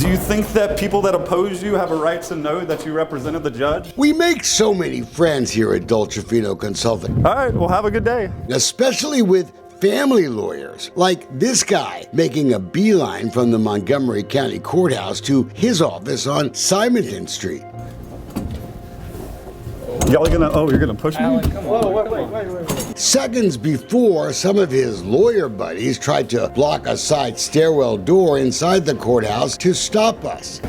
Do you think that people that oppose you have a right to know that you represented the judge? We make so many friends here at Dolcefino Consulting. All right, well, have a good day. Especially with family lawyers, like this guy making a beeline from the Montgomery County Courthouse to his office on Simonton Street. Y'all you're gonna push me? Alan, come on. Wait. Seconds before, some of his lawyer buddies tried to block a side stairwell door inside the courthouse to stop us.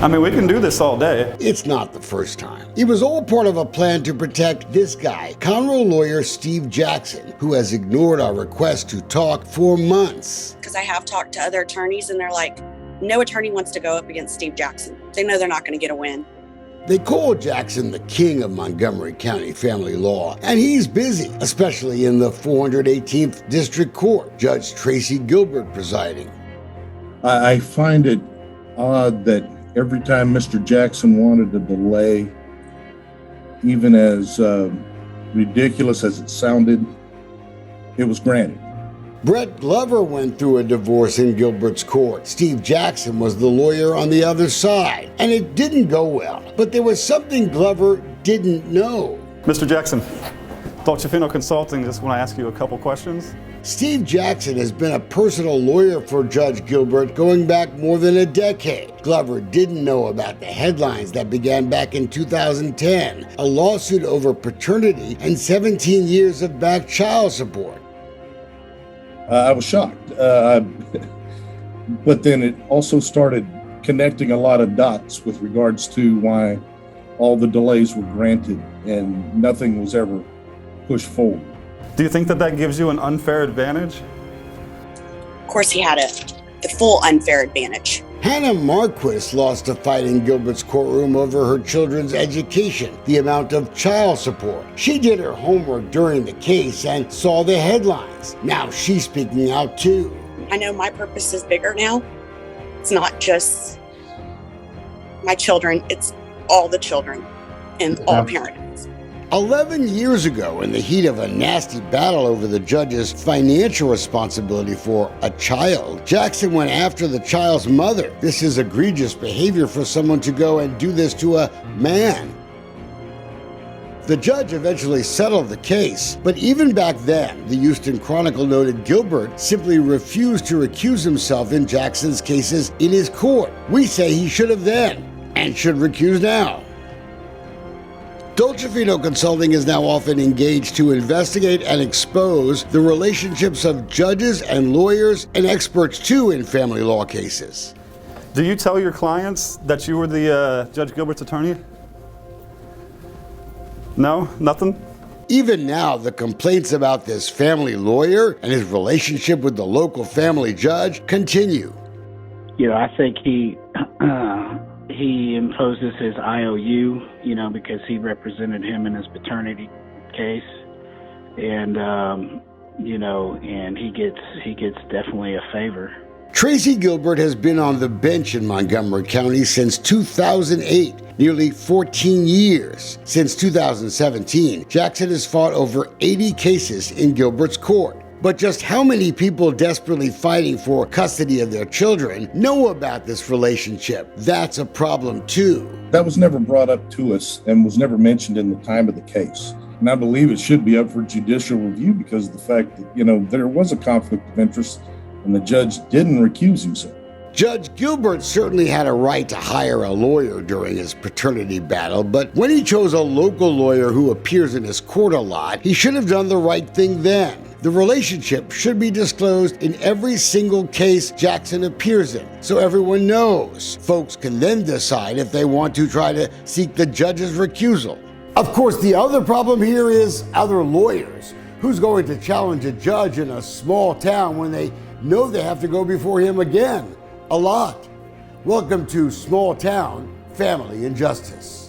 I mean, we can do this all day. It's not the first time. It was all part of a plan to protect this guy, Conroe lawyer Steve Jackson, who has ignored our request to talk for months. Because I have talked to other attorneys and they're like, no attorney wants to go up against Steve Jackson. They know they're not going to get a win. They call Jackson the king of Montgomery County family law, and he's busy, especially in the 418th District Court, Judge Tracy Gilbert presiding. I find it odd that every time Mr. Jackson wanted a delay, even as ridiculous as it sounded, it was granted. Brett Glover went through a divorce in Gilbert's court. Steve Jackson was the lawyer on the other side, and it didn't go well. But there was something Glover didn't know. Mr. Jackson, Dolcefino Consulting just want to ask you a couple questions. Steve Jackson has been a personal lawyer for Judge Gilbert going back more than a decade. Glover didn't know about the headlines that began back in 2010, a lawsuit over paternity and 17 years of back child support. I was shocked, but then it also started connecting a lot of dots with regards to why all the delays were granted and nothing was ever pushed forward. Do you think that that gives you an unfair advantage? Of course, he had the full unfair advantage. Hannah Marquis lost a fight in Gilbert's courtroom over her children's education, the amount of child support. She did her homework during the case and saw the headlines. Now she's speaking out too. I know my purpose is bigger now. It's not just my children, it's all the children and all parents. 11 years ago, in the heat of a nasty battle over the judge's financial responsibility for a child, Jackson went after the child's mother. This is egregious behavior for someone to go and do this to a man. The judge eventually settled the case, but even back then, the Houston Chronicle noted Gilbert simply refused to recuse himself in Jackson's cases in his court. We say he should have then, and should recuse now. Dolcefino Consulting is now often engaged to investigate and expose the relationships of judges and lawyers and experts too in family law cases. Do you tell your clients that you were the Judge Gilbert's attorney? No? Nothing? Even now, the complaints about this family lawyer and his relationship with the local family judge continue. You know, I think he imposes his IOU, because he represented him in his paternity case, and and he gets definitely a favor. Tracy Gilbert has been on the bench in Montgomery County since 2008, nearly 14 years. Since 2017, Jackson has fought over 80 cases in Gilbert's court. But just how many people desperately fighting for custody of their children know about this relationship? That's a problem too. That was never brought up to us and was never mentioned in the time of the case. And I believe it should be up for judicial review because of the fact that, there was a conflict of interest and the judge didn't recuse himself. Judge Gilbert certainly had a right to hire a lawyer during his paternity battle, but when he chose a local lawyer who appears in his court a lot, he should have done the right thing then. The relationship should be disclosed in every single case Jackson appears in, so everyone knows. Folks can then decide if they want to try to seek the judge's recusal. Of course, the other problem here is other lawyers. Who's going to challenge a judge in a small town when they know they have to go before him again? A lot. Welcome to Small Town Family and Justice.